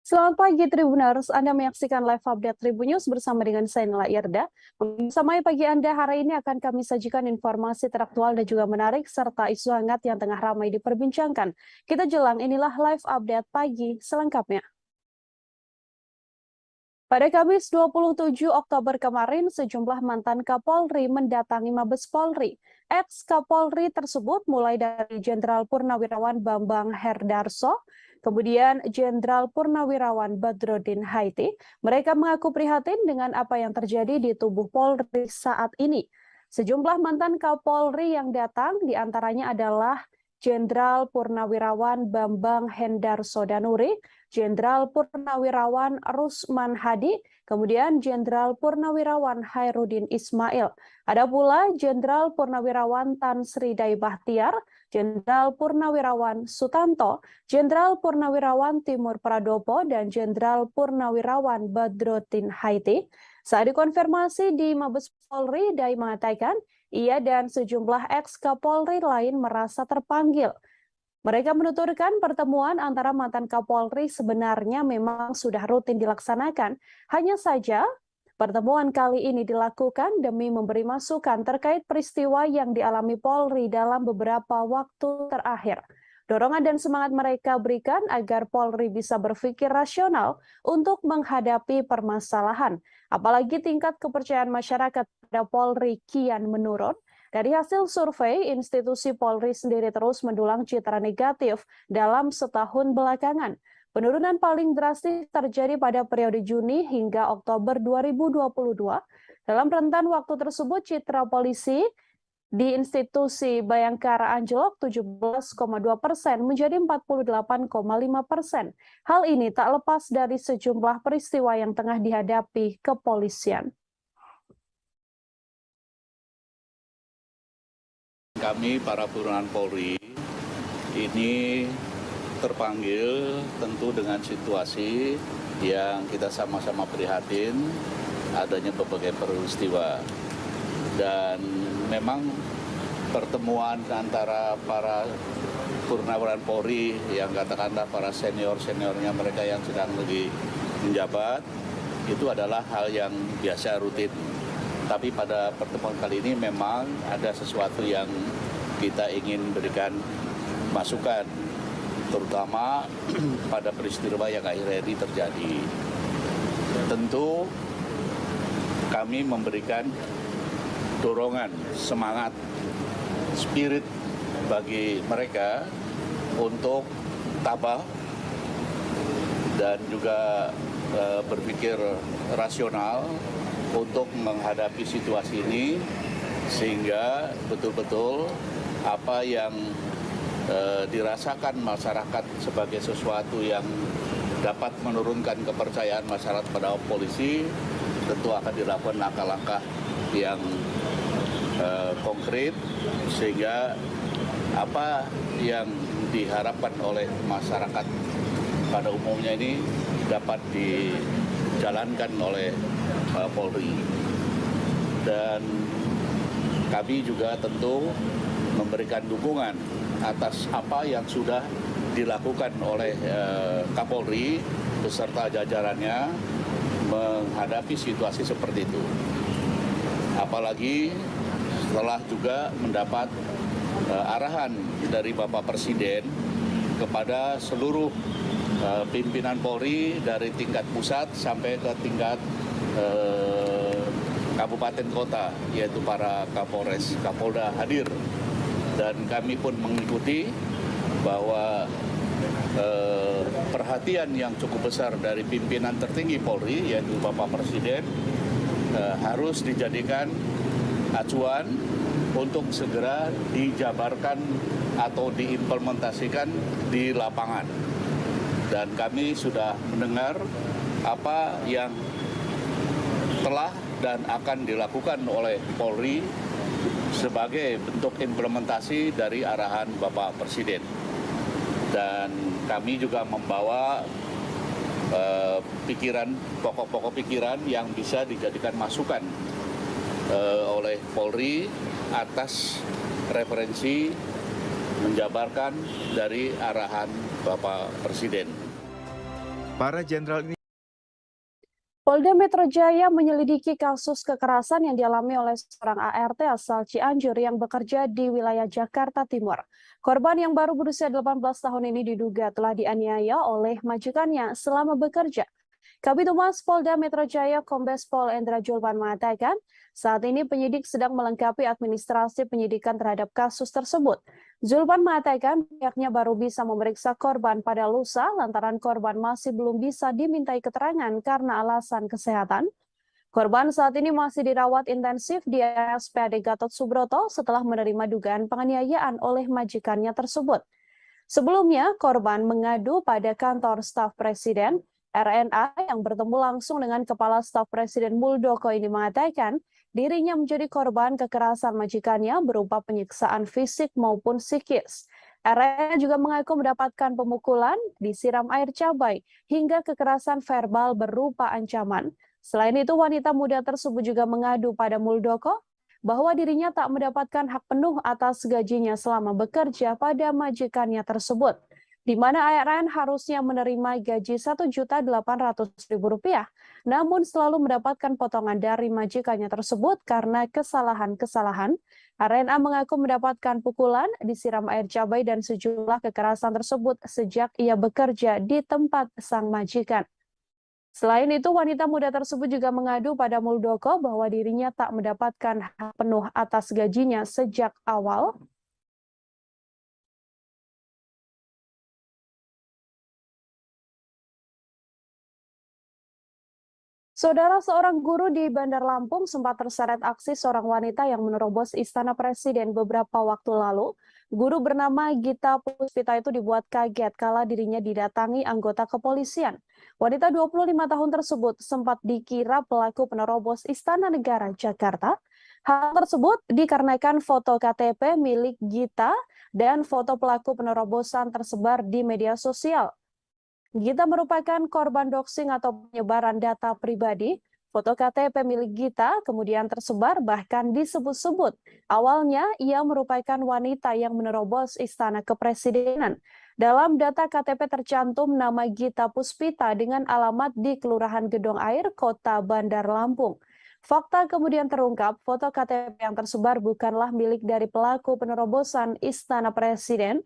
Selamat pagi Tribuners, Anda menyaksikan live update Tribun News bersama dengan saya Nela Irda. Membersamai pagi Anda hari ini akan kami sajikan informasi teraktual dan juga menarik serta isu hangat yang tengah ramai diperbincangkan. Kita jelang inilah live update pagi selengkapnya. Pada Kamis 27 Oktober kemarin, sejumlah mantan Kapolri mendatangi Mabes Polri. Ex-Kapolri tersebut mulai dari Jenderal Purnawirawan Bambang Herdarso, kemudian Jenderal Purnawirawan Badrodin Haiti. Mereka mengaku prihatin dengan apa yang terjadi di tubuh Polri saat ini. Sejumlah mantan Kapolri yang datang diantaranya adalah Jenderal Purnawirawan Bambang Hendarso Danuri, Jenderal Purnawirawan Rusman Hadi, kemudian Jenderal Purnawirawan Hairudin Ismail. Ada pula Jenderal Purnawirawan Tan Sri Dai Bahtiar, Jenderal Purnawirawan Sutanto, Jenderal Purnawirawan Timur Pradopo, dan Jenderal Purnawirawan Badrodin Haiti. Saat dikonfirmasi di Mabes Polri, Dai mengatakan ia dan sejumlah ex-Kapolri lain merasa terpanggil. Mereka menuturkan pertemuan antara mantan Kapolri sebenarnya memang sudah rutin dilaksanakan. Hanya saja pertemuan kali ini dilakukan demi memberi masukan terkait peristiwa yang dialami Polri dalam beberapa waktu terakhir. Dorongan dan semangat mereka berikan agar Polri bisa berpikir rasional untuk menghadapi permasalahan. Apalagi tingkat kepercayaan masyarakat pada Polri kian menurun. Dari hasil survei, institusi Polri sendiri terus mendulang citra negatif dalam setahun belakangan. Penurunan paling drastis terjadi pada periode Juni hingga Oktober 2022. Dalam rentan waktu tersebut, citra polisi di institusi Bayangkara anjlok 17,2% menjadi 48,5%. Hal ini tak lepas dari sejumlah peristiwa yang tengah dihadapi kepolisian. Kami para buronan Polri ini terpanggil tentu dengan situasi yang kita sama-sama prihatin adanya berbagai peristiwa. Dan memang pertemuan antara para purnawirawan Polri yang katakanlah para senior-seniornya mereka yang sedang lagi menjabat itu adalah hal yang biasa rutin. Tapi pada pertemuan kali ini memang ada sesuatu yang kita ingin berikan masukan, terutama pada peristiwa yang akhir-akhir ini terjadi. Tentu kami memberikan dorongan, semangat, spirit bagi mereka untuk tabah dan juga berpikir rasional untuk menghadapi situasi ini sehingga betul-betul apa yang dirasakan masyarakat sebagai sesuatu yang dapat menurunkan kepercayaan masyarakat pada polisi tentu akan dilakukan langkah-langkah yang konkret sehingga apa yang diharapkan oleh masyarakat pada umumnya ini dapat dijalankan oleh Polri. Dan kami juga tentu memberikan dukungan atas apa yang sudah dilakukan oleh Kapolri beserta jajarannya menghadapi situasi seperti itu. Apalagi setelah juga mendapat arahan dari Bapak Presiden kepada seluruh pimpinan Polri dari tingkat pusat sampai ke tingkat kabupaten kota, yaitu para Kapolres, Kapolda hadir. Dan kami pun mengikuti bahwa perhatian yang cukup besar dari pimpinan tertinggi Polri, yaitu Bapak Presiden, harus dijadikan acuan untuk segera dijabarkan atau diimplementasikan di lapangan. Dan kami sudah mendengar apa yang telah dan akan dilakukan oleh Polri sebagai bentuk implementasi dari arahan Bapak Presiden. Dan kami juga membawa pokok-pokok pikiran yang bisa dijadikan masukan oleh Polri atas referensi menjabarkan dari arahan Bapak Presiden. Para jenderal ini Polda Metro Jaya menyelidiki kasus kekerasan yang dialami oleh seorang ART asal Cianjur yang bekerja di wilayah Jakarta Timur. Korban yang baru berusia 18 tahun ini diduga telah dianiaya oleh majikannya selama bekerja. Kabid Humas Polda Metro Jaya Kombes Pol Endra Julpan mengatakan, saat ini penyidik sedang melengkapi administrasi penyidikan terhadap kasus tersebut. Julpan mengatakan pihaknya baru bisa memeriksa korban pada lusa lantaran korban masih belum bisa dimintai keterangan karena alasan kesehatan. Korban saat ini masih dirawat intensif di RSPAD Gatot Subroto setelah menerima dugaan penganiayaan oleh majikannya tersebut. Sebelumnya, korban mengadu pada kantor staf Presiden. RNA yang bertemu langsung dengan Kepala Staf Presiden Muldoko ini mengatakan dirinya menjadi korban kekerasan majikannya berupa penyiksaan fisik maupun psikis. RNA juga mengaku mendapatkan pemukulan, disiram air cabai, hingga kekerasan verbal berupa ancaman. Selain itu, wanita muda tersebut juga mengadu pada Muldoko bahwa dirinya tak mendapatkan hak penuh atas gajinya selama bekerja pada majikannya tersebut, di mana ARN harusnya menerima gaji Rp1.800.000, namun selalu mendapatkan potongan dari majikannya tersebut karena kesalahan-kesalahan. RNA mengaku mendapatkan pukulan, disiram air cabai, dan sejumlah kekerasan tersebut sejak ia bekerja di tempat sang majikan. Selain itu, wanita muda tersebut juga mengadu pada Muldoko bahwa dirinya tak mendapatkan hak penuh atas gajinya sejak awal. Saudara, seorang guru di Bandar Lampung sempat terseret aksi seorang wanita yang menerobos Istana Presiden beberapa waktu lalu. Guru bernama Gita Puspita itu dibuat kaget kala dirinya didatangi anggota kepolisian. Wanita 25 tahun tersebut sempat dikira pelaku penerobos Istana Negara Jakarta. Hal tersebut dikarenakan foto KTP milik Gita dan foto pelaku penerobosan tersebar di media sosial. Gita merupakan korban doxing atau penyebaran data pribadi. Foto KTP milik Gita kemudian tersebar bahkan disebut-sebut. Awalnya ia merupakan wanita yang menerobos Istana Kepresidenan. Dalam data KTP tercantum nama Gita Puspita dengan alamat di Kelurahan Gedong Air, Kota Bandar Lampung. Fakta kemudian terungkap, foto KTP yang tersebar bukanlah milik dari pelaku penerobosan Istana Presiden.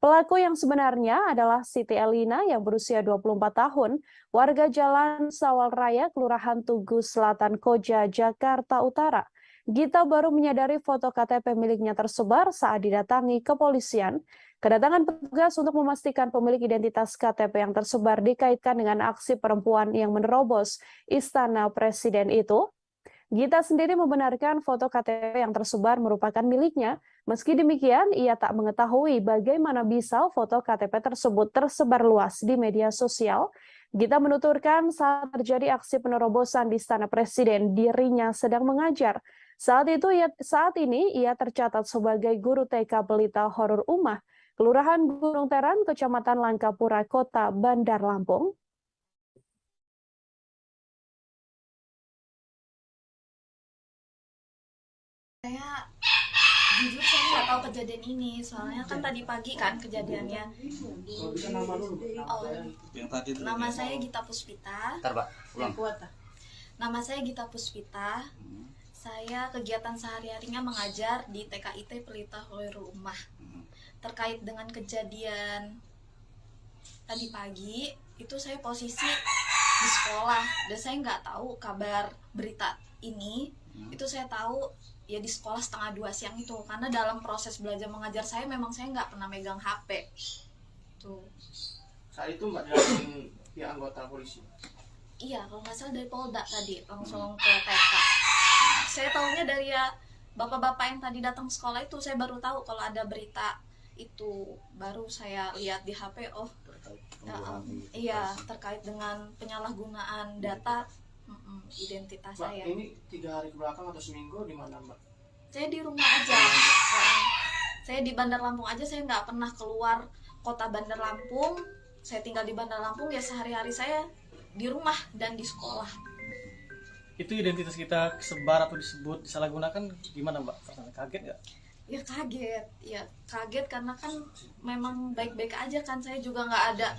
Pelaku yang sebenarnya adalah Siti Elina yang berusia 24 tahun, warga Jalan Sawal Raya, Kelurahan Tugu Selatan, Koja, Jakarta Utara. Gita baru menyadari foto KTP miliknya tersebar saat didatangi kepolisian. Kedatangan petugas untuk memastikan pemilik identitas KTP yang tersebar dikaitkan dengan aksi perempuan yang menerobos Istana Presiden itu. Gita sendiri membenarkan foto KTP yang tersebar merupakan miliknya. Meski demikian, ia tak mengetahui bagaimana bisa foto KTP tersebut tersebar luas di media sosial. Gita menuturkan saat terjadi aksi penerobosan di Istana Presiden, dirinya sedang mengajar. Saat ini ia tercatat sebagai guru TK Pelita Horor Ummah, Kelurahan Gunung Teran, Kecamatan Langkapura, Kota Bandar Lampung. Jujur saya nggak tahu kejadian ini, soalnya kan tadi pagi kan kejadiannya. Nama saya Gita Puspita. Nama saya Gita Puspita. Saya kegiatan sehari-harinya mengajar di TKIT Pelita Horor Ummah. Terkait dengan kejadian tadi pagi, itu saya posisi di sekolah dan saya nggak tahu kabar berita ini. Itu saya tahu ya di sekolah 1:30 siang itu, karena dalam proses belajar mengajar saya memang saya nggak pernah megang HP tuh. Saat itu Mbak dari pihak anggota polisi? Iya, kalau nggak salah dari Polda tadi langsung ke TK. Saya tahunya dari ya bapak-bapak yang tadi datang sekolah itu, saya baru tahu kalau ada berita itu, baru saya lihat di HP. Oh iya, terkait dengan penyalahgunaan data identitas Mbak, saya. ini 3 hari kebelakang atau seminggu di mana Mbak? Saya di rumah aja. Saya di Bandar Lampung aja, saya nggak pernah keluar kota Bandar Lampung. Saya tinggal di Bandar Lampung, ya sehari-hari saya di rumah dan di sekolah. Itu identitas kita kesebar atau disebut disalahgunakan gimana Mbak? Kaget nggak? Ya kaget karena kan memang baik-baik aja kan, saya juga nggak ada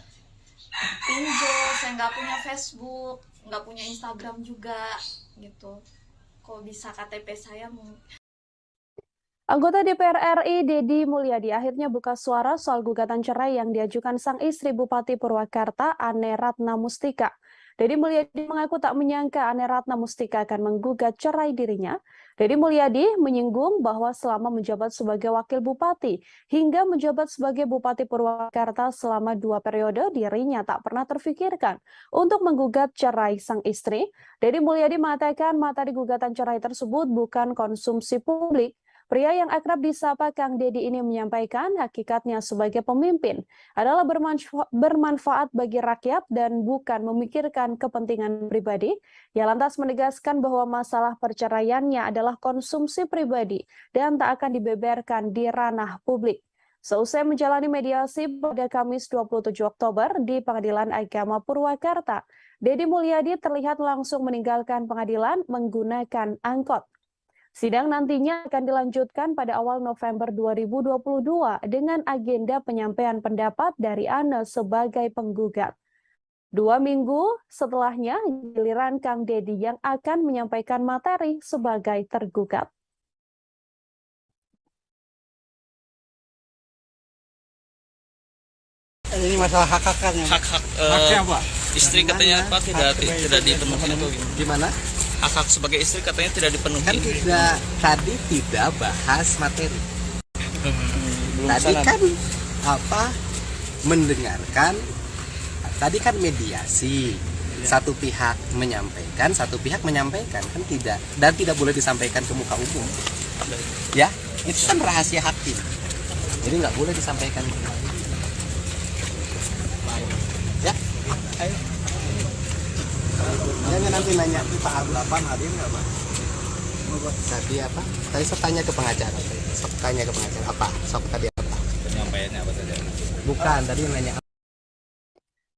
pinjol, saya nggak punya Facebook, nggak punya Instagram juga gitu. Kok bisa KTP saya Anggota DPR RI Dedi Mulyadi akhirnya buka suara soal gugatan cerai yang diajukan sang istri Bupati Purwakarta Ane Ratna Mustika. Dedi Mulyadi mengaku tak menyangka Ane Ratna Mustika akan menggugat cerai dirinya. Dedi Mulyadi menyinggung bahwa selama menjabat sebagai wakil bupati hingga menjabat sebagai Bupati Purwakarta selama 2 periode, dirinya tak pernah terfikirkan untuk menggugat cerai sang istri. Dedi Mulyadi mengatakan materi gugatan cerai tersebut bukan konsumsi publik. Pria yang akrab disapa Kang Dedi ini menyampaikan hakikatnya sebagai pemimpin adalah bermanfaat bagi rakyat dan bukan memikirkan kepentingan pribadi. Ia lantas menegaskan bahwa masalah perceraiannya adalah konsumsi pribadi dan tak akan dibeberkan di ranah publik. Seusai menjalani mediasi pada Kamis 27 Oktober di Pengadilan Agama Purwakarta, Dedi Mulyadi terlihat langsung meninggalkan pengadilan menggunakan angkot. Sidang nantinya akan dilanjutkan pada awal November 2022 dengan agenda penyampaian pendapat dari Ane sebagai penggugat. 2 minggu setelahnya, giliran Kang Dedi yang akan menyampaikan materi sebagai tergugat. Ini masalah hak-hak kan ya? Hak-hak istri katanya Pak tidak dipenuhi atau gimana? Hak-hak sebagai istri katanya tidak dipenuhi. Kan tidak bahas materi. Tadi kan mendengarkan. Tadi kan mediasi. Satu pihak menyampaikan kan tidak, dan tidak boleh disampaikan ke muka umum. Ya, itu kan rahasia hakim. Jadi nggak boleh disampaikan. Ya, ayo. Jangan nanti nanya Pak Ablapan hadir nggak Pak? Tadi apa? Tadi saya tanya ke pengacara. Apa? Tadi apa? Penyampaiannya apa saja? Bukan, tadi nanya.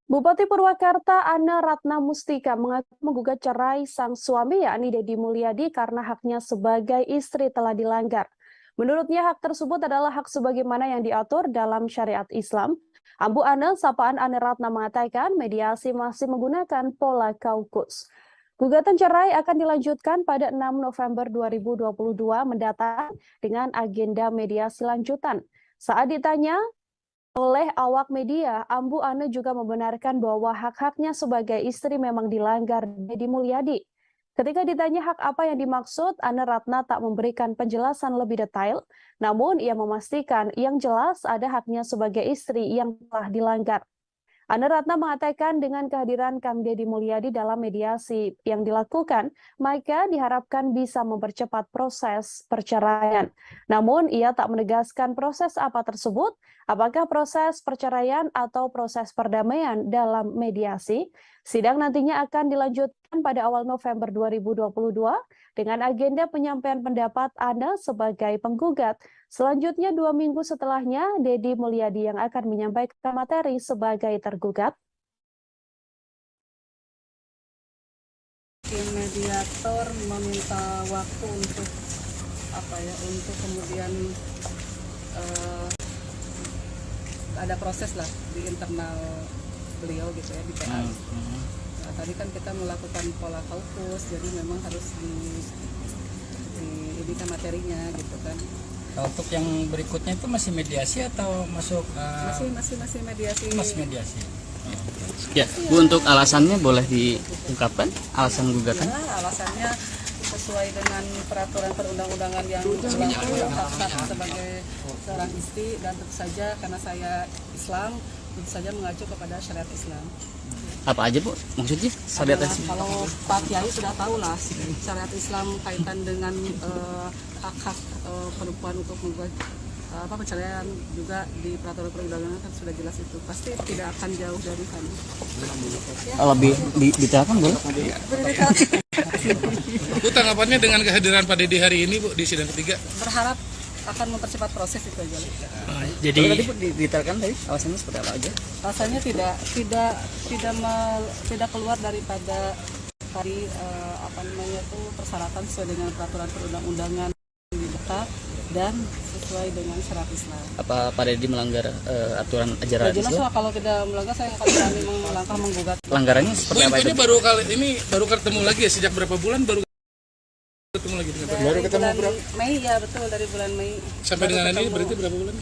Bupati Purwakarta Ane Ratna Mustika mengaku menggugat cerai sang suami yakni Dedi Mulyadi karena haknya sebagai istri telah dilanggar. Menurutnya hak tersebut adalah hak sebagaimana yang diatur dalam syariat Islam. Ambu Ane, sapaan Ane Ratna mengatakan mediasi masih menggunakan pola kaukus. Gugatan cerai akan dilanjutkan pada 6 November 2022 mendatang dengan agenda mediasi lanjutan. Saat ditanya oleh awak media, Ambu Ane juga membenarkan bahwa hak-haknya sebagai istri memang dilanggar Dedi Mulyadi. Ketika ditanya hak apa yang dimaksud, Ane Ratna tak memberikan penjelasan lebih detail, namun ia memastikan yang jelas ada haknya sebagai istri yang telah dilanggar. Ane Ratna mengatakan dengan kehadiran Kang Dedi Mulyadi dalam mediasi yang dilakukan, maka diharapkan bisa mempercepat proses perceraian. Namun ia tak menegaskan proses apa tersebut, apakah proses perceraian atau proses perdamaian dalam mediasi. Sidang nantinya akan dilanjutkan pada awal November 2022 dengan agenda penyampaian pendapat Ane sebagai penggugat. Selanjutnya 2 minggu setelahnya, Dedi Mulyadi yang akan menyampaikan materi sebagai tergugat. Tim mediator meminta waktu untuk untuk kemudian ada proses lah di internal beliau gitu ya di PA. Nah, tadi kan kita melakukan pola kaukus, jadi memang harus diedikan materinya gitu kan. Untuk yang berikutnya itu masih mediasi atau masuk? Masih mediasi. Masih mediasi. Ya, Bu, untuk alasannya boleh diungkapkan alasan gugatan? Ya, alasannya sesuai dengan peraturan perundang-undangan yang berlaku, hak sebagai seorang istri, dan tentu saja karena saya Islam, tentu saja mengacu kepada syariat Islam. Apa aja, Bu? Maksudnya syariat Islam? Kalau Pak Kiai sudah tahu lah syariat Islam kaitan dengan hak-hak perempuan untuk membuat perceraian, juga di peraturan perundangan kan sudah jelas itu. Pasti tidak akan jauh dari sana. Lebih detailkan boleh? Bu, tanggapannya dengan kehadiran Pak Dedi hari ini, Bu, di sidang ketiga? Berharap akan mempercepat proses itu aja. Jadi tadi Bu detailkan tadi alasannya seperti apa aja? Alasannya tidak keluar daripada tadi persyaratan sesuai dengan peraturan perundang-undangan di Beta, dan sesuai dengan syariat Islam. Apa Pak Deddy melanggar aturan ajaran Ya, jelas Islam? lah, kalau tidak melanggar saya akan berani melangkah menggugat. Pelanggarannya Bu, seperti apa ini itu? baru ketemu lagi ya, sejak berapa bulan baru ketemu lagi dengan Pak? Dari bulan Mei, ya betul, dari bulan Mei. Sampai Baru dengan ini ketemu. berarti berapa bulan?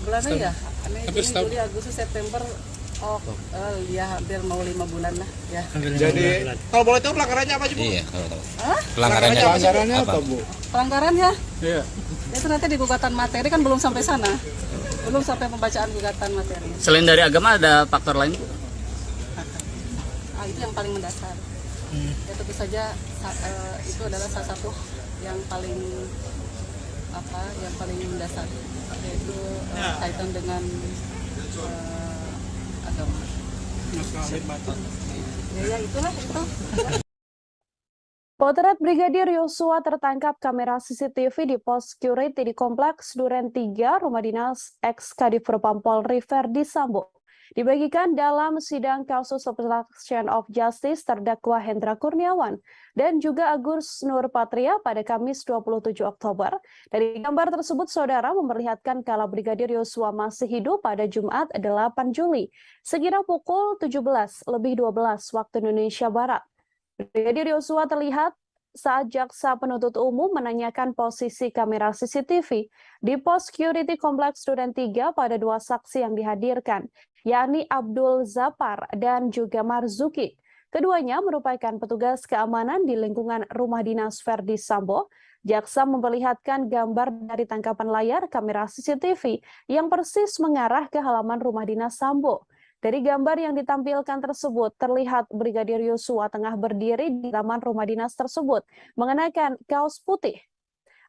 Bulan Mei ya? Mei, Hampir Juni, setahun. Juli, Agustus, September. Ya hampir mau 5 bulan lah ya. Jadi kalau boleh tahu pelanggarannya apa sih, Bu? Iya, kalau tahu. Pelanggarannya apa, Bu? Pelanggaran ya? Iya. Itu nanti di gugatan materi kan belum sampai sana. Belum sampai pembacaan gugatan materi. Selain dari agama ada faktor lain? Itu yang paling mendasar. Ya tentu saja itu adalah salah satu yang paling mendasar, yaitu kaitan dengan agama. Ya itulah itu. Potret Brigadir Yosua tertangkap kamera CCTV di pos security di Kompleks Duren 3, Rumah Dinas ex-Kadif Propam Polri Verdi Sambo. Dibagikan dalam sidang kasus obstruction of justice terdakwa Hendra Kurniawan dan juga Agus Nurpatria pada Kamis 27 Oktober. Dari gambar tersebut, saudara memperlihatkan kala Brigadir Yosua masih hidup pada Jumat 8 Juli, sekira pukul 17:12 waktu Indonesia Barat. Brigadir Yosua terlihat saat jaksa penuntut umum menanyakan posisi kamera CCTV di pos security Kompleks Duren 3 pada dua saksi yang dihadirkan, yakni Abdul Zapar dan juga Marzuki. Keduanya merupakan petugas keamanan di lingkungan rumah dinas Verdi Sambo. Jaksa memperlihatkan gambar dari tangkapan layar kamera CCTV yang persis mengarah ke halaman rumah dinas Sambo. Dari gambar yang ditampilkan tersebut, terlihat Brigadir Yosua tengah berdiri di taman rumah dinas tersebut, mengenakan kaos putih.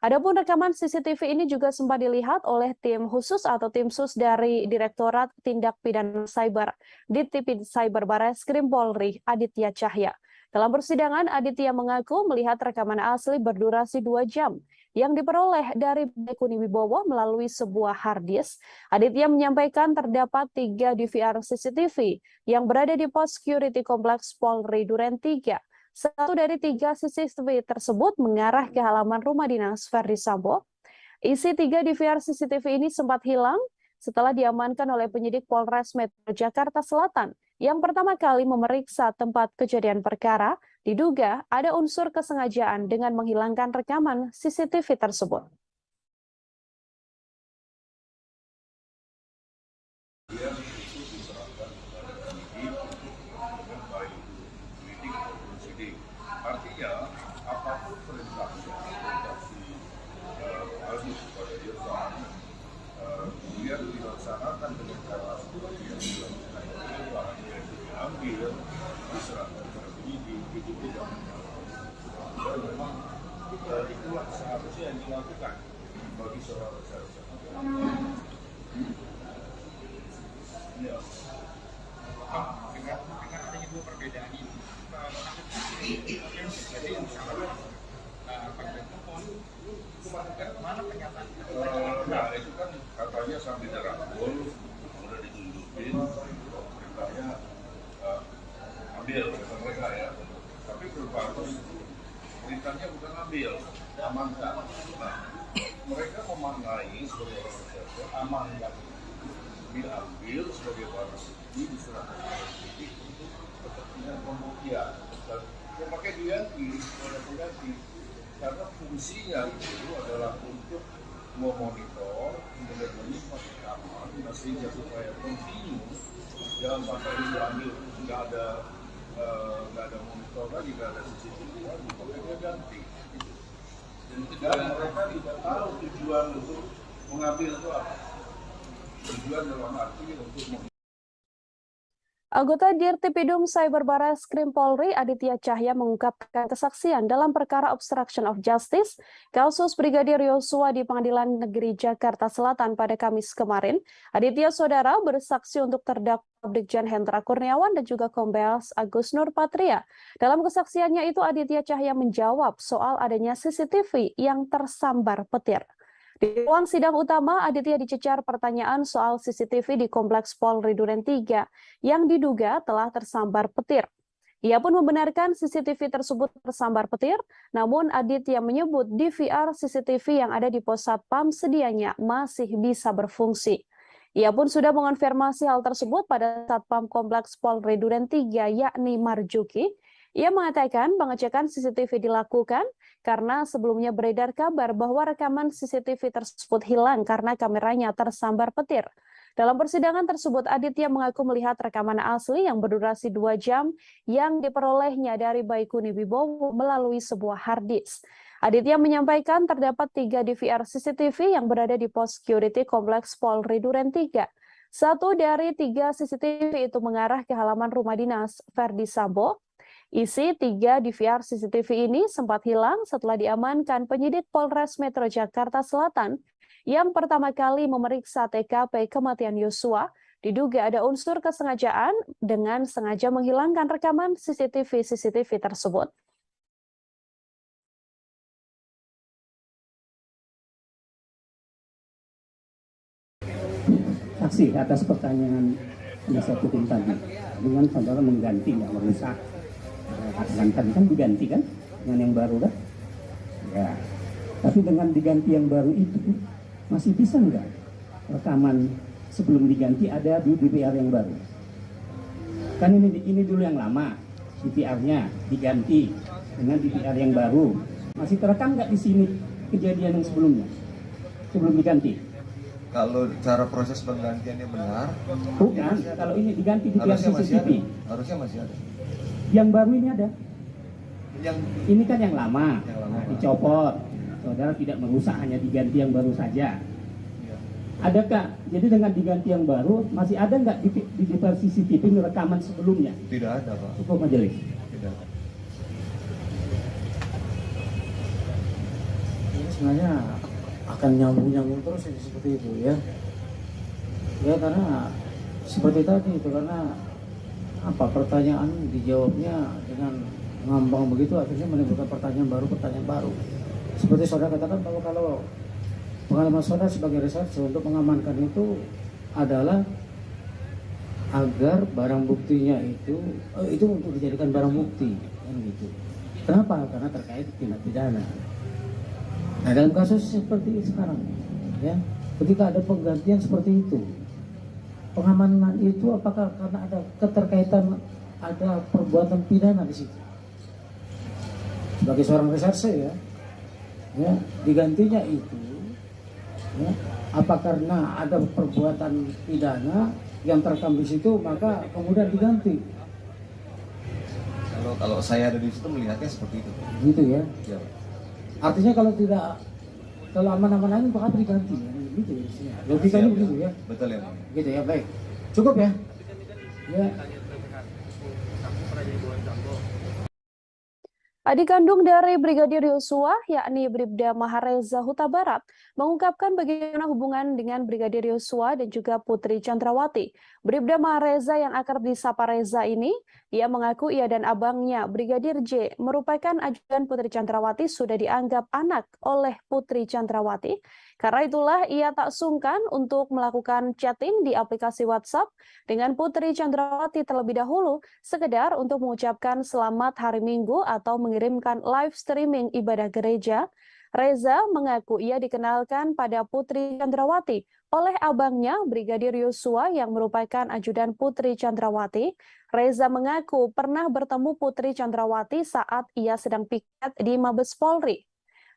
Adapun rekaman CCTV ini juga sempat dilihat oleh tim khusus atau tim sus dari Direktorat Tindak Pidana Cyber Ditipid Cyber Barreskrim Polri, Aditya Cahya. Dalam persidangan, Aditya mengaku melihat rekaman asli berdurasi 2 jam yang diperoleh dari Bekuni Wibowo melalui sebuah hard disk. Aditya menyampaikan terdapat 3 DVR CCTV yang berada di pos security Kompleks Polri Duren 3. Satu dari 3 CCTV tersebut mengarah ke halaman rumah dinas Verdi Sambo. Isi 3 DVR CCTV ini sempat hilang setelah diamankan oleh penyidik Polres Metro Jakarta Selatan yang pertama kali memeriksa tempat kejadian perkara. Diduga ada unsur kesengajaan dengan menghilangkan rekaman CCTV tersebut. Artinya, apapun perintahnya Aziz kepada Irfan, kemudian dilaksanakan dengan cara seperti yang dilakukan oleh bahan yang diambil, diserahkan kepada penyidik, itu tidak menyalahi. Dan memang itulah seharusnya yang dilakukan bagi seorang reserse. Ya. Dengan adanya 2 perbedaan ini, jadi misalnya mana pernyataan? Nah itu kan katanya sambil dirangkul, udah ditunjukin, perintahnya ambil kata mereka ya. Tapi berbagus perintahnya bukan ambil, amankan. Nah, mereka memaknai sebagai orang reserse amankan, diambil sebagai barang bukti diserahkan kepada penyidik untuk kepentingan pembuktian. Dan pakai diganti karena fungsinya itu adalah untuk memonitor, kemudian menyimpan rekaman, sehingga supaya kontinu, jangan sampai diambil nggak ada monitor lagi, nggak ada CCTV lagi, makanya ganti. Dan mereka tidak tahu tujuan untuk mengambil itu apa. Tujuan dalam arti untuk Anggota Dirtipidum Cyber Barreskrim Polri Aditya Cahya mengungkapkan kesaksian dalam perkara obstruction of justice kasus Brigadir Yosua di Pengadilan Negeri Jakarta Selatan pada Kamis kemarin. Aditya saudara bersaksi untuk terdakwa Brigjen Hendra Kurniawan dan juga Kombes Agus Nurpatria. Dalam kesaksiannya itu Aditya Cahya menjawab soal adanya CCTV yang tersambar petir. Di ruang sidang utama, Aditya dicecar pertanyaan soal CCTV di Kompleks Polri Duren 3 yang diduga telah tersambar petir. Ia pun membenarkan CCTV tersebut tersambar petir, namun Aditya menyebut DVR CCTV yang ada di pos Satpam sedianya masih bisa berfungsi. Ia pun sudah mengonfirmasi hal tersebut pada Satpam Kompleks Polri Duren 3 yakni Marjuki. Ia mengatakan pengecekan CCTV dilakukan karena sebelumnya beredar kabar bahwa rekaman CCTV tersebut hilang karena kameranya tersambar petir. Dalam persidangan tersebut, Aditya mengaku melihat rekaman asli yang berdurasi 2 jam yang diperolehnya dari Baikuni Wibowo melalui sebuah hard disk. Aditya menyampaikan terdapat 3 DVR CCTV yang berada di pos security Kompleks Polri Duren 3. Satu dari 3 CCTV itu mengarah ke halaman rumah dinas Verdi Sambo. Isi 3 DVR CCTV ini sempat hilang setelah diamankan penyidik Polres Metro Jakarta Selatan yang pertama kali memeriksa TKP kematian Yosua. Diduga ada unsur kesengajaan dengan sengaja menghilangkan rekaman CCTV tersebut. Saksi atas pertanyaan penasihat hukum tadi, dengan saudara mengganti, nggak merusak. Katakan tadi kan diganti kan dengan yang baru kan? Ya. Tapi dengan diganti yang baru itu masih bisa nggak rekaman sebelum diganti ada di DVR yang baru? Kan ini dulu yang lama, DVR-nya diganti dengan DVR yang baru. Masih terekam nggak di sini kejadian yang sebelumnya? Sebelum diganti? Kalau cara proses penggantiannya benar, bukan. Kalau ini diganti DVR CCTV, harusnya masih ada. Yang baru ini ada. Yang ini kan yang lama, dicopot. Saudara tidak merusak, hanya diganti yang baru saja. Ya. Adakah? Jadi dengan diganti yang baru masih ada nggak di DVR CCTV rekaman sebelumnya? Tidak ada, Pak. Cukup majelis. Tidak ada. Ini sebenarnya akan nyambung terus seperti itu ya. Ya karena seperti tadi itu, karena apa, pertanyaan dijawabnya dengan ngambang begitu, akhirnya menimbulkan pertanyaan baru. Seperti saudara katakan bahwa kalau pengalaman saudara sebagai research untuk mengamankan itu adalah agar barang buktinya itu untuk dijadikan barang bukti kan gitu. Kenapa? Karena terkait tindak pidana. Nah dalam kasus seperti sekarang ya, ketika ada penggantian seperti itu, pengamanan itu apakah karena ada keterkaitan, ada perbuatan pidana di situ? Sebagai seorang reserse ya digantinya itu ya, apa karena ada perbuatan pidana yang terekam di situ maka kemudian diganti? Kalau saya ada di situ melihatnya seperti itu. Gitu ya. Ya. Artinya kalau aman-aman aja bakal diganti ya, gitu ya. Logikanya begitu ya. Betul ya. Gitu ya, baik. Cukup ya. Ya. Adik kandung dari Brigadir Yosua, yakni Bribda Mahareza Huta Barat, mengungkapkan bagaimana hubungan dengan Brigadir Yosua dan juga Putri Chandrawati. Bribda Mahareza yang akrab disapa Reza ini, ia mengaku ia dan abangnya Brigadir J merupakan ajudan Putri Chandrawati sudah dianggap anak oleh Putri Chandrawati. Karena itulah ia tak sungkan untuk melakukan chatting di aplikasi WhatsApp dengan Putri Chandrawati terlebih dahulu, sekedar untuk mengucapkan selamat hari Minggu atau mengirimkan live streaming ibadah gereja. Reza mengaku ia dikenalkan pada Putri Chandrawati oleh abangnya Brigadir Yosua yang merupakan ajudan Putri Chandrawati. Reza mengaku pernah bertemu Putri Chandrawati saat ia sedang piket di Mabes Polri.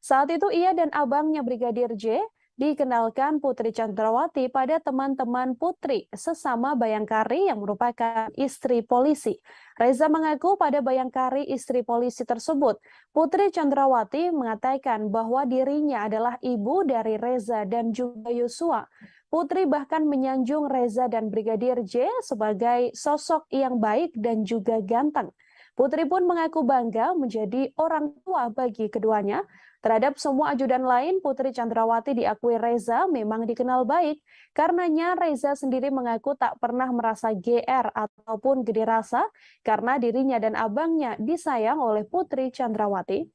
Saat itu ia dan abangnya Brigadir J dikenalkan Putri Chandrawati pada teman-teman Putri sesama Bayangkari yang merupakan istri polisi. Reza mengaku pada Bayangkari istri polisi tersebut, Putri Chandrawati mengatakan bahwa dirinya adalah ibu dari Reza dan juga Yosua. Putri bahkan menyanjung Reza dan Brigadir J sebagai sosok yang baik dan juga ganteng. Putri pun mengaku bangga menjadi orang tua bagi keduanya. Terhadap semua ajudan lain, Putri Chandrawati diakui Reza memang dikenal baik. Karenanya Reza sendiri mengaku tak pernah merasa GR ataupun gede rasa karena dirinya dan abangnya disayang oleh Putri Chandrawati.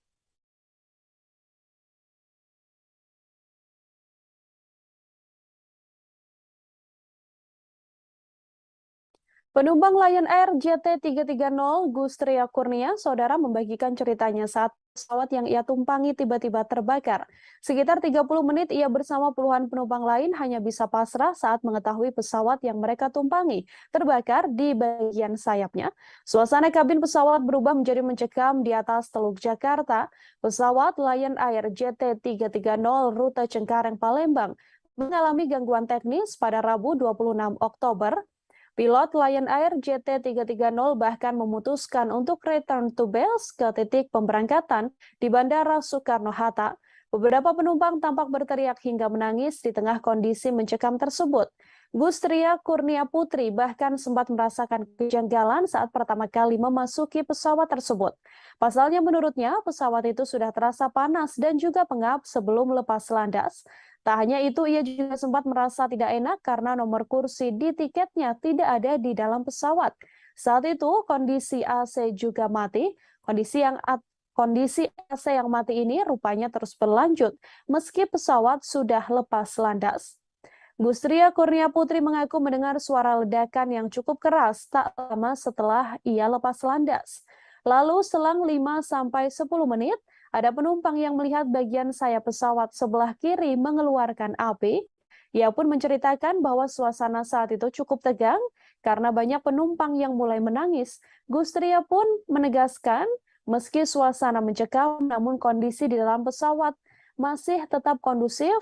Penumpang Lion Air JT330 Gustria Kurnia, saudara membagikan ceritanya saat pesawat yang ia tumpangi tiba-tiba terbakar. Sekitar 30 menit ia bersama puluhan penumpang lain hanya bisa pasrah saat mengetahui pesawat yang mereka tumpangi terbakar di bagian sayapnya. Suasana kabin pesawat berubah menjadi mencekam di atas Teluk Jakarta. Pesawat Lion Air JT330 rute Cengkareng Palembang mengalami gangguan teknis pada Rabu 26 Oktober. Pilot Lion Air JT330 bahkan memutuskan untuk return to base ke titik pemberangkatan di Bandara Soekarno-Hatta. Beberapa penumpang tampak berteriak hingga menangis di tengah kondisi mencekam tersebut. Gustria Kurnia Putri bahkan sempat merasakan kejanggalan saat pertama kali memasuki pesawat tersebut. Pasalnya menurutnya pesawat itu sudah terasa panas dan juga pengap sebelum lepas landas. Tak hanya itu, ia juga sempat merasa tidak enak karena nomor kursi di tiketnya tidak ada di dalam pesawat. Saat itu, kondisi AC juga mati. Kondisi AC yang mati ini rupanya terus berlanjut meski pesawat sudah lepas landas. Gustria Kurnia Putri mengaku mendengar suara ledakan yang cukup keras tak lama setelah ia lepas landas. Lalu selang 5-10 menit, ada penumpang yang melihat bagian sayap pesawat sebelah kiri mengeluarkan api. Ia pun menceritakan bahwa suasana saat itu cukup tegang karena banyak penumpang yang mulai menangis. Gustria pun menegaskan, meski suasana mencekam, namun kondisi di dalam pesawat masih tetap kondusif.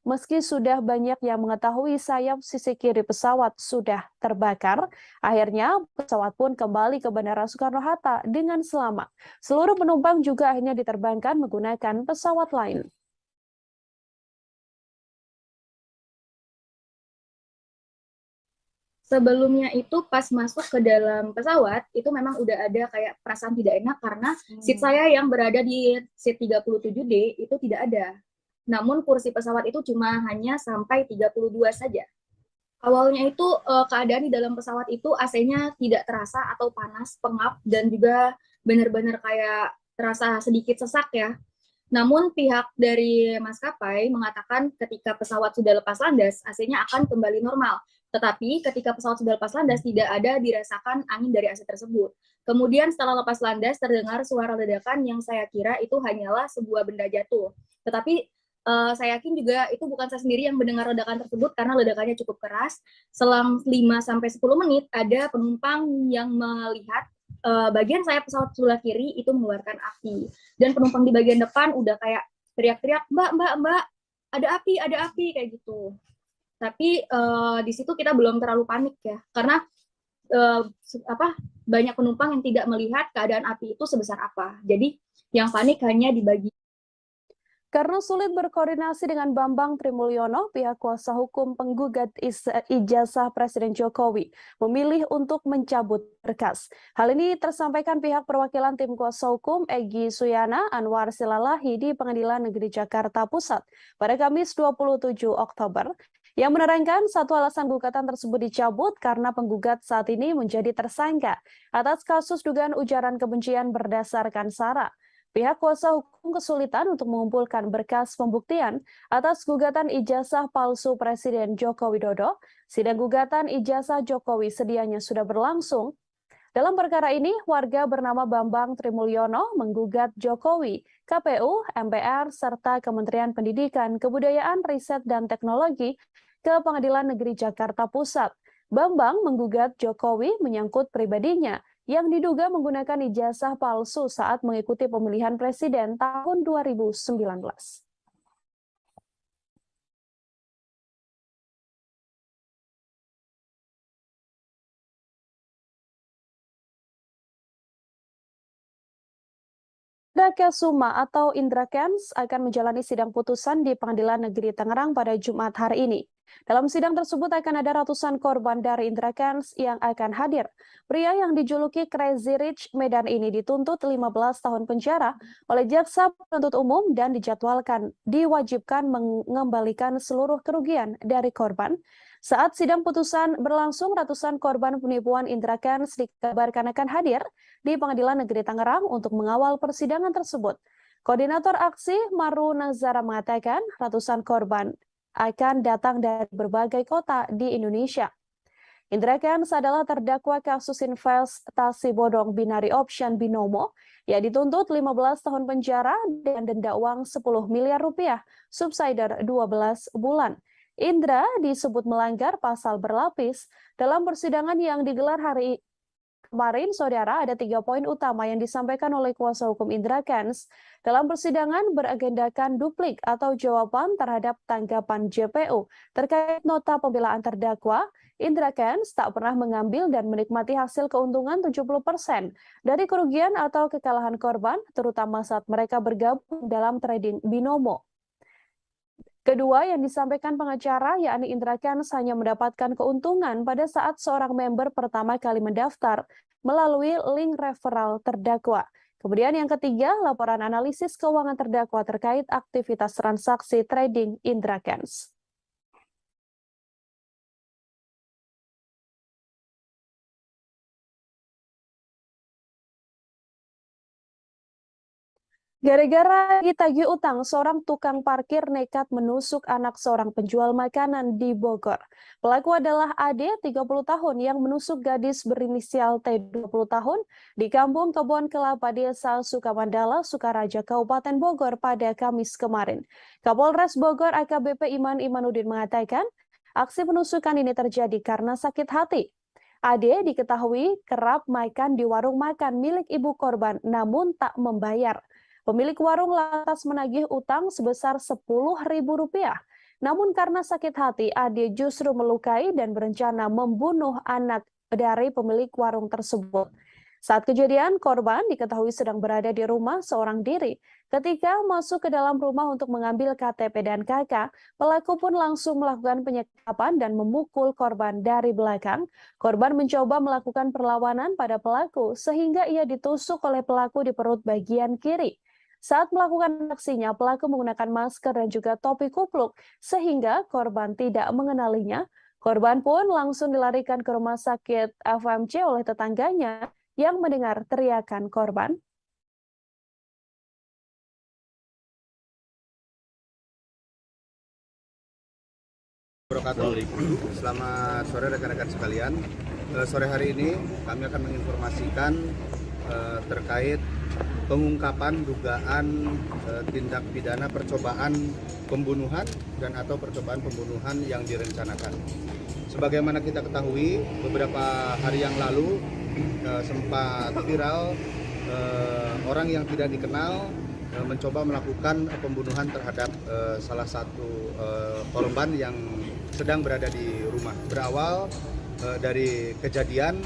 Meski sudah banyak yang mengetahui sayap sisi kiri pesawat sudah terbakar, akhirnya pesawat pun kembali ke Bandara Soekarno-Hatta dengan selamat. Seluruh penumpang juga akhirnya diterbangkan menggunakan pesawat lain. Sebelumnya itu pas masuk ke dalam pesawat, itu memang udah ada kayak perasaan tidak enak karena seat saya yang berada di seat 37D itu tidak ada. Namun kursi pesawat itu cuma hanya sampai 32 saja. Awalnya itu keadaan di dalam pesawat itu AC-nya tidak terasa atau panas, pengap, dan juga benar-benar kayak terasa sedikit sesak ya. Namun pihak dari maskapai mengatakan ketika pesawat sudah lepas landas, AC-nya akan kembali normal. Tetapi ketika pesawat sudah lepas landas, tidak ada dirasakan angin dari AC tersebut. Kemudian setelah lepas landas, terdengar suara ledakan yang saya kira itu hanyalah sebuah benda jatuh. Tetapi saya yakin juga itu bukan saya sendiri yang mendengar ledakan tersebut karena ledakannya cukup keras. Selang 5-10 menit ada penumpang yang melihat bagian sayap pesawat sebelah kiri itu mengeluarkan api. Dan penumpang di bagian depan udah kayak teriak-teriak, Mbak, ada api, kayak gitu. Tapi di situ kita belum terlalu panik ya, karena banyak penumpang yang tidak melihat keadaan api itu sebesar apa. Jadi yang panik hanya di bagian. Karena sulit berkoordinasi dengan Bambang Trimulyono, pihak kuasa hukum penggugat ijazah Presiden Jokowi memilih untuk mencabut berkas. Hal ini tersampaikan pihak perwakilan tim kuasa hukum Egy Suyana Anwar Silalahi di Pengadilan Negeri Jakarta Pusat pada Kamis 27 Oktober. Yang menerangkan satu alasan gugatan tersebut dicabut karena penggugat saat ini menjadi tersangka atas kasus dugaan ujaran kebencian berdasarkan SARA. Pihak kuasa hukum kesulitan untuk mengumpulkan berkas pembuktian atas gugatan ijazah palsu Presiden Joko Widodo. Sidang gugatan ijazah Jokowi sedianya sudah berlangsung. Dalam perkara ini, warga bernama Bambang Trimulyono menggugat Jokowi, KPU, MPR, serta Kementerian Pendidikan, Kebudayaan, Riset, dan Teknologi ke Pengadilan Negeri Jakarta Pusat. Bambang menggugat Jokowi menyangkut pribadinya yang diduga menggunakan ijazah palsu saat mengikuti pemilihan presiden tahun 2019. Indra Kesuma atau Indra Kents akan menjalani sidang putusan di Pengadilan Negeri Tangerang pada Jumat hari ini. Dalam sidang tersebut akan ada ratusan korban dari Indra Kents yang akan hadir. Pria yang dijuluki Crazy Rich Medan ini dituntut 15 tahun penjara oleh jaksa penuntut umum dan diwajibkan mengembalikan seluruh kerugian dari korban. Saat sidang putusan berlangsung, ratusan korban penipuan Indra Kents dikabarkan akan hadir di Pengadilan Negeri Tangerang untuk mengawal persidangan tersebut. Koordinator aksi Maru Nazara mengatakan ratusan korban akan datang dari berbagai kota di Indonesia. Indra Kents adalah terdakwa kasus investasi bodong binary option binomo yang dituntut 15 tahun penjara dan denda uang 10 miliar rupiah, subsidiar 12 bulan. Indra disebut melanggar pasal berlapis. Dalam persidangan yang digelar hari kemarin, saudara, ada 3 poin utama yang disampaikan oleh kuasa hukum Indra Kents. Dalam persidangan beragendakan duplik atau jawaban terhadap tanggapan JPU terkait nota pembelaan terdakwa. Indra Kents tak pernah mengambil dan menikmati hasil keuntungan 70% dari kerugian atau kekalahan korban, terutama saat mereka bergabung dalam trading binomo. Kedua yang disampaikan pengacara, yakni Indra Kents hanya mendapatkan keuntungan pada saat seorang member pertama kali mendaftar melalui link referral terdakwa. Kemudian yang ketiga, laporan analisis keuangan terdakwa terkait aktivitas transaksi trading Indra Kents. Gara-gara ditagih utang, seorang tukang parkir nekat menusuk anak seorang penjual makanan di Bogor. Pelaku adalah Ade, 30 tahun, yang menusuk gadis berinisial T, 20 tahun, di Kampung Kebon Kelapa, Desa Sukamandala, Sukaraja, Kabupaten Bogor pada Kamis kemarin. Kapolres Bogor AKBP Iman Imanuddin mengatakan, aksi penusukan ini terjadi karena sakit hati. Ade diketahui kerap makan di warung makan milik ibu korban, namun tak membayar. Pemilik warung lantas menagih utang sebesar Rp10.000. Namun karena sakit hati, Ade justru melukai dan berencana membunuh anak dari pemilik warung tersebut. Saat kejadian, korban diketahui sedang berada di rumah seorang diri. Ketika masuk ke dalam rumah untuk mengambil KTP dan KK, pelaku pun langsung melakukan penyekapan dan memukul korban dari belakang. Korban mencoba melakukan perlawanan pada pelaku sehingga ia ditusuk oleh pelaku di perut bagian kiri. Saat melakukan aksinya, pelaku menggunakan masker dan juga topi kupluk, sehingga korban tidak mengenalinya. Korban pun langsung dilarikan ke rumah sakit FMC oleh tetangganya yang mendengar teriakan korban. Selamat sore rekan-rekan sekalian. Sore hari ini kami akan menginformasikan terkait pengungkapan dugaan tindak pidana percobaan pembunuhan dan atau percobaan pembunuhan yang direncanakan. Sebagaimana kita ketahui, beberapa hari yang lalu sempat viral orang yang tidak dikenal mencoba melakukan pembunuhan terhadap salah satu korban yang sedang berada di rumah. Berawal dari kejadian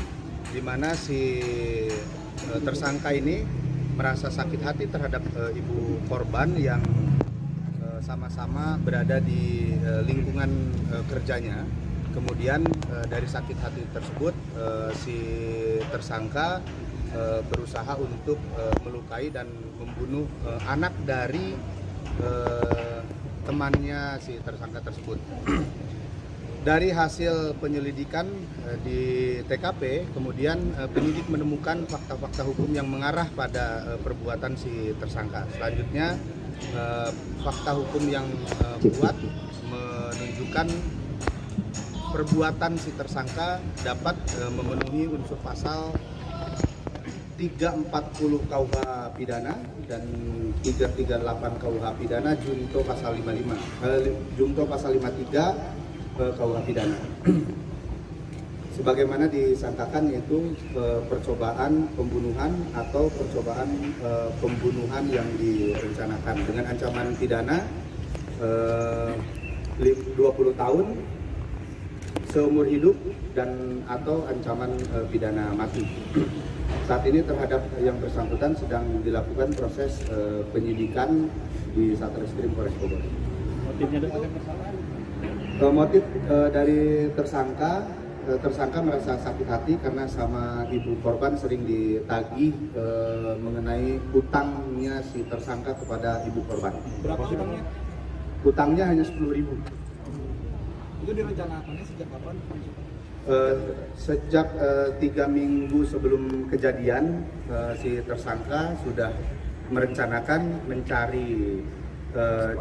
di mana si tersangka ini merasa sakit hati terhadap ibu korban yang sama-sama berada di lingkungan kerjanya. Kemudian dari sakit hati tersebut si tersangka berusaha untuk melukai dan membunuh anak dari temannya si tersangka tersebut. Dari hasil penyelidikan di TKP, kemudian penyidik menemukan fakta-fakta hukum yang mengarah pada perbuatan si tersangka. Selanjutnya, fakta hukum yang kuat menunjukkan perbuatan si tersangka dapat memenuhi unsur pasal 340 KUH pidana dan 338 KUH pidana junto pasal 53 KUH pidana. Sebagaimana disangkakan yaitu percobaan pembunuhan atau percobaan pembunuhan yang direncanakan dengan ancaman pidana 20 tahun seumur hidup dan atau ancaman pidana mati. Saat ini terhadap yang bersangkutan sedang dilakukan proses penyidikan di Satreskrim Polres Bogor. Motif dari tersangka merasa sakit hati karena sama ibu korban sering ditagih mengenai hutangnya si tersangka kepada ibu korban. Berapa hutangnya? Hutangnya hanya 10.000. Itu direncanakannya sejak kapan? Sejak 3 minggu sebelum kejadian, si tersangka sudah merencanakan mencari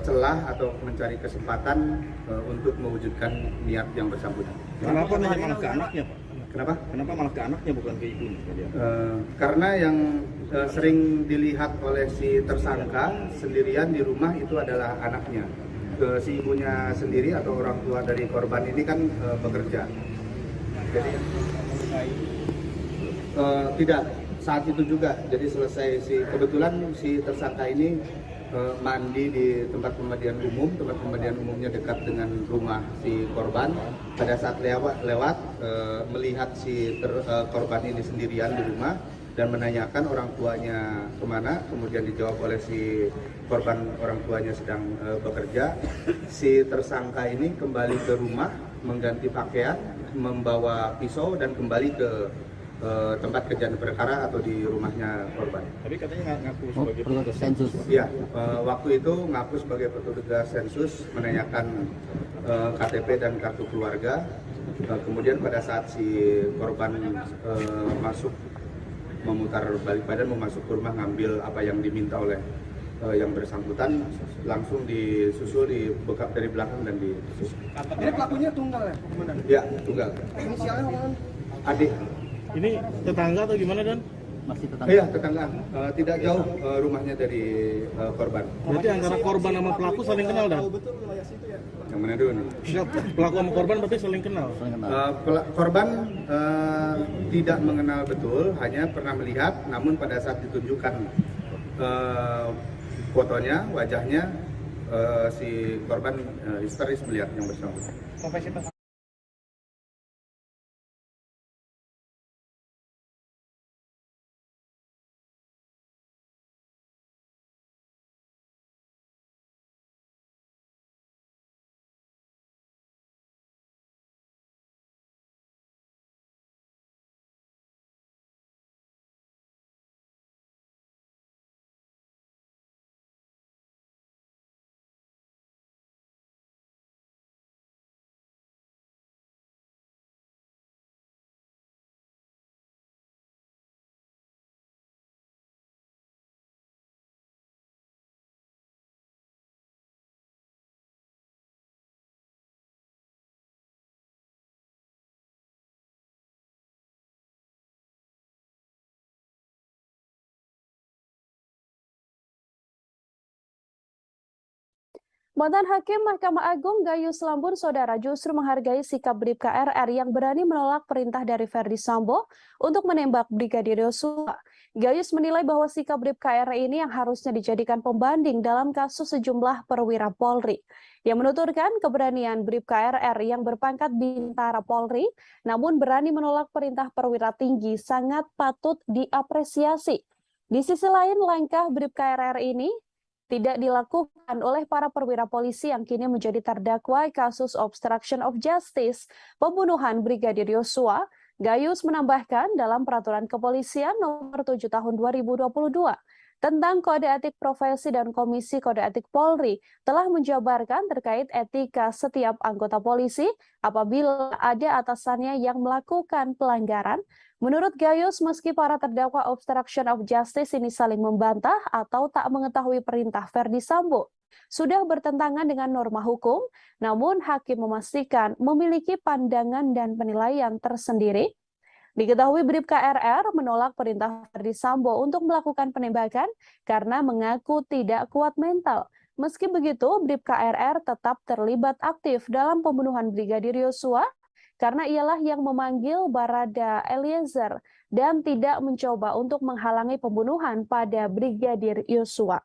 celah atau mencari kesempatan untuk mewujudkan niat yang bersangkutan. Kenapa malah ke anaknya, Pak? Kenapa? Kenapa malah ke anaknya bukan ke ibunya? Karena yang sering dilihat oleh si tersangka sendirian di rumah itu adalah anaknya. Si ibunya sendiri atau orang tua dari korban ini kan bekerja. Jadi tidak saat itu juga. Jadi selesai kebetulan si tersangka ini mandi di tempat pemandian umum. Tempat pemandian umumnya dekat dengan rumah si korban. Pada saat lewat melihat si korban ini sendirian di rumah dan menanyakan orang tuanya kemana. Kemudian dijawab oleh si korban orang tuanya sedang bekerja. Si tersangka ini kembali ke rumah, mengganti pakaian, membawa pisau dan kembali ke tempat kejadian perkara atau di rumahnya korban. Tapi katanya ngaku sebagai petugas sensus. Iya, waktu itu ngaku sebagai petugas sensus, menanyakan KTP dan kartu keluarga. Kemudian pada saat si korban masuk memutar balik badan, memasuk ke rumah, ngambil apa yang diminta oleh yang bersangkutan, langsung disusul, dibekap dari belakang dan disusul. Ini pelakunya tunggal ya, Komandan? Ya, tunggal. Inisialnya Komandan? Adik. Ini tetangga atau gimana, Dan? Masih tetangga? Iya, tetangga. Tidak jauh rumahnya dari korban. Berarti antara korban sama pelaku saling kenal, Dan? Betul wilayah situ ya? Yang mana dulu nih? Pelaku sama korban berarti saling kenal? Korban tidak mengenal betul, hanya pernah melihat, namun pada saat ditunjukkan fotonya, wajahnya, si korban histeris melihat yang bersangkutan. Mantan Hakim Mahkamah Agung Gayus Lambun Saudara justru menghargai sikap Bribka RR yang berani menolak perintah dari Verdi Sambo untuk menembak Brigadir Yosua. Gayus menilai bahwa sikap Bribka RR ini yang harusnya dijadikan pembanding dalam kasus sejumlah perwira Polri. Yang menuturkan keberanian Bribka RR yang berpangkat Bintara Polri namun berani menolak perintah perwira tinggi sangat patut diapresiasi. Di sisi lain, langkah Bribka RR ini tidak dilakukan oleh para perwira polisi yang kini menjadi terdakwa kasus obstruction of justice pembunuhan Brigadir Yosua. Gayus menambahkan dalam Peraturan Kepolisian Nomor 7 Tahun 2022 tentang Kode Etik Profesi dan Komisi Kode Etik Polri telah menjabarkan terkait etika setiap anggota polisi apabila ada atasannya yang melakukan pelanggaran. Menurut Gayus, meski para terdakwa obstruction of justice ini saling membantah atau tak mengetahui perintah Verdi Sambo sudah bertentangan dengan norma hukum, namun hakim memastikan memiliki pandangan dan penilaian tersendiri. Diketahui Bribka RR menolak perintah Verdi Sambo untuk melakukan penembakan karena mengaku tidak kuat mental. Meski begitu, Bribka RR tetap terlibat aktif dalam pembunuhan Brigadir Yosua karena ialah yang memanggil Barada Eliezer dan tidak mencoba untuk menghalangi pembunuhan pada Brigadir Yosua.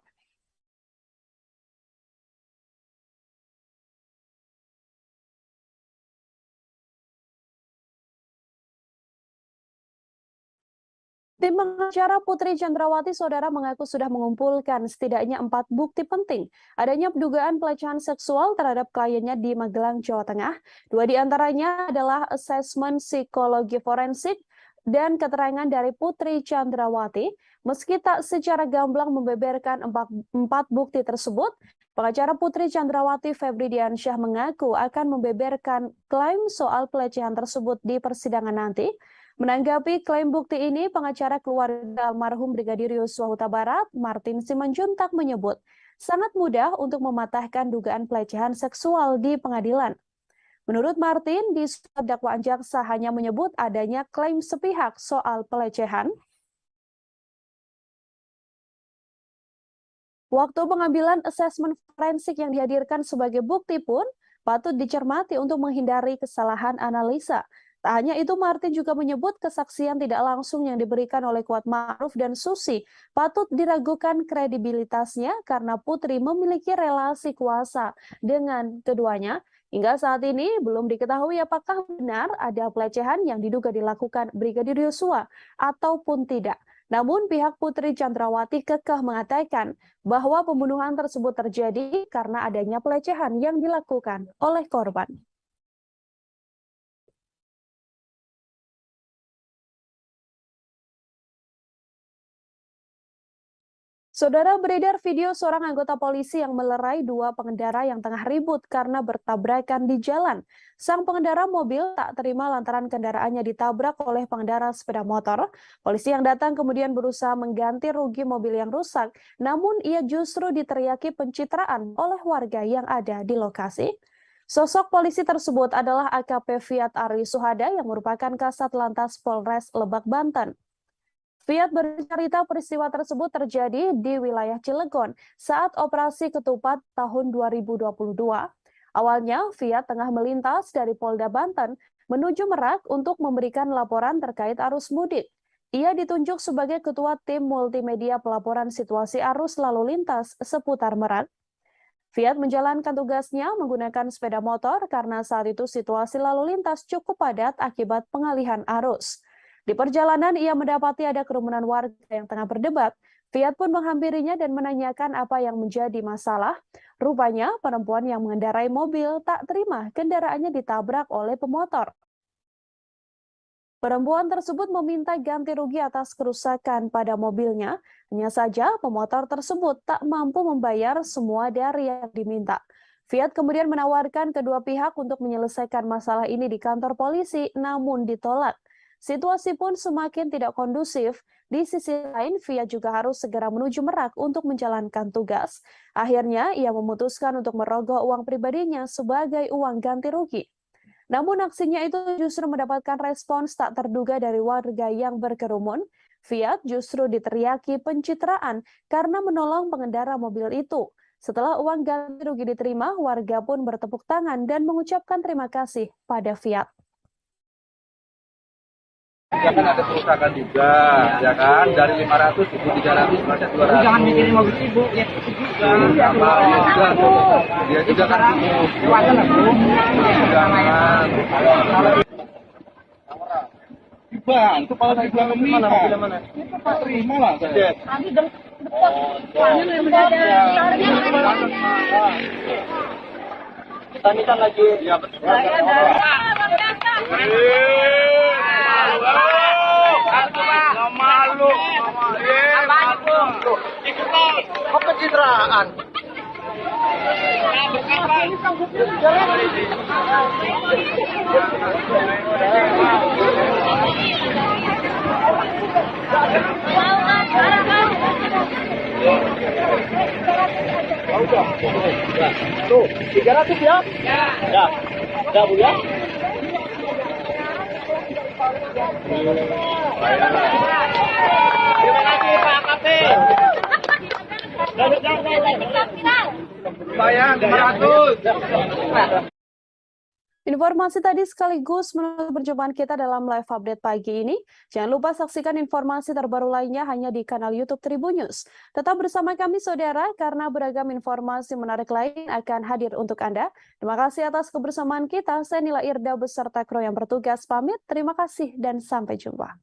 Tim pengacara Putri Chandrawati Saudara mengaku sudah mengumpulkan setidaknya 4 bukti penting adanya dugaan pelecehan seksual terhadap kliennya di Magelang, Jawa Tengah. 2 diantaranya adalah asesmen psikologi forensik dan keterangan dari Putri Chandrawati. Meski tak secara gamblang membeberkan 4 bukti tersebut, pengacara Putri Chandrawati Febri Diansyah mengaku akan membeberkan klaim soal pelecehan tersebut di persidangan nanti. Menanggapi klaim bukti ini, pengacara keluarga almarhum Brigadir Yosua Huta Barat, Martin Simanjuntak menyebut sangat mudah untuk mematahkan dugaan pelecehan seksual di pengadilan. Menurut Martin, di surat dakwaan jaksa hanya menyebut adanya klaim sepihak soal pelecehan. Waktu pengambilan asesmen forensik yang dihadirkan sebagai bukti pun patut dicermati untuk menghindari kesalahan analisa. Tak hanya itu, Martin juga menyebut kesaksian tidak langsung yang diberikan oleh Kuat Ma'ruf dan Susi patut diragukan kredibilitasnya karena Putri memiliki relasi kuasa dengan keduanya. Hingga saat ini belum diketahui apakah benar ada pelecehan yang diduga dilakukan Brigadir Yosua ataupun tidak. Namun pihak Putri Chandrawati kekeh mengatakan bahwa pembunuhan tersebut terjadi karena adanya pelecehan yang dilakukan oleh korban. Saudara, beredar video seorang anggota polisi yang melerai dua pengendara yang tengah ribut karena bertabrakan di jalan. Sang pengendara mobil tak terima lantaran kendaraannya ditabrak oleh pengendara sepeda motor. Polisi yang datang kemudian berusaha mengganti rugi mobil yang rusak, namun ia justru diteriaki pencitraan oleh warga yang ada di lokasi. Sosok polisi tersebut adalah AKP Fiat Ari Suhada yang merupakan Kasat Lantas Polres Lebak, Banten. Fiat bercerita peristiwa tersebut terjadi di wilayah Cilegon saat operasi ketupat tahun 2022. Awalnya, Fiat tengah melintas dari Polda Banten menuju Merak untuk memberikan laporan terkait arus mudik. Ia ditunjuk sebagai ketua tim multimedia pelaporan situasi arus lalu lintas seputar Merak. Fiat menjalankan tugasnya menggunakan sepeda motor karena saat itu situasi lalu lintas cukup padat akibat pengalihan arus. Di perjalanan ia mendapati ada kerumunan warga yang tengah berdebat. Fiat pun menghampirinya dan menanyakan apa yang menjadi masalah. Rupanya perempuan yang mengendarai mobil tak terima kendaraannya ditabrak oleh pemotor. Perempuan tersebut meminta ganti rugi atas kerusakan pada mobilnya. Hanya saja pemotor tersebut tak mampu membayar semua dari yang diminta. Fiat kemudian menawarkan kedua pihak untuk menyelesaikan masalah ini di kantor polisi, namun ditolak. Situasi pun semakin tidak kondusif. Di sisi lain, Fiat juga harus segera menuju Merak untuk menjalankan tugas. Akhirnya, ia memutuskan untuk merogoh uang pribadinya sebagai uang ganti rugi. Namun aksinya itu justru mendapatkan respons tak terduga dari warga yang berkerumun. Fiat justru diteriaki pencitraan karena menolong pengendara mobil itu. Setelah uang ganti rugi diterima, warga pun bertepuk tangan dan mengucapkan terima kasih pada Fiat. Ya kan ada kerusakan juga, ya kan, dari 500 itu 300 masih 200. Jangan mikirin mobil ibu, ya itu juga. Dia juga kan sibuk. Jangan. Bang, itu kalau saya bilang ke mana? Itu Pak terima lah saya. Nanti Kita lagi. Ya betul. Malu. Kok pencitraan? Tuh, 300 ya? Ya. Ya, Bu ya? Terima kasih Pak KP. Bayar 500. Informasi tadi sekaligus menutup perjumpaan kita dalam live update pagi ini. Jangan lupa saksikan informasi terbaru lainnya hanya di kanal YouTube Tribun News. Tetap bersama kami saudara, karena beragam informasi menarik lain akan hadir untuk Anda. Terima kasih atas kebersamaan kita. Saya Nila Irda beserta kru yang bertugas pamit. Terima kasih dan sampai jumpa.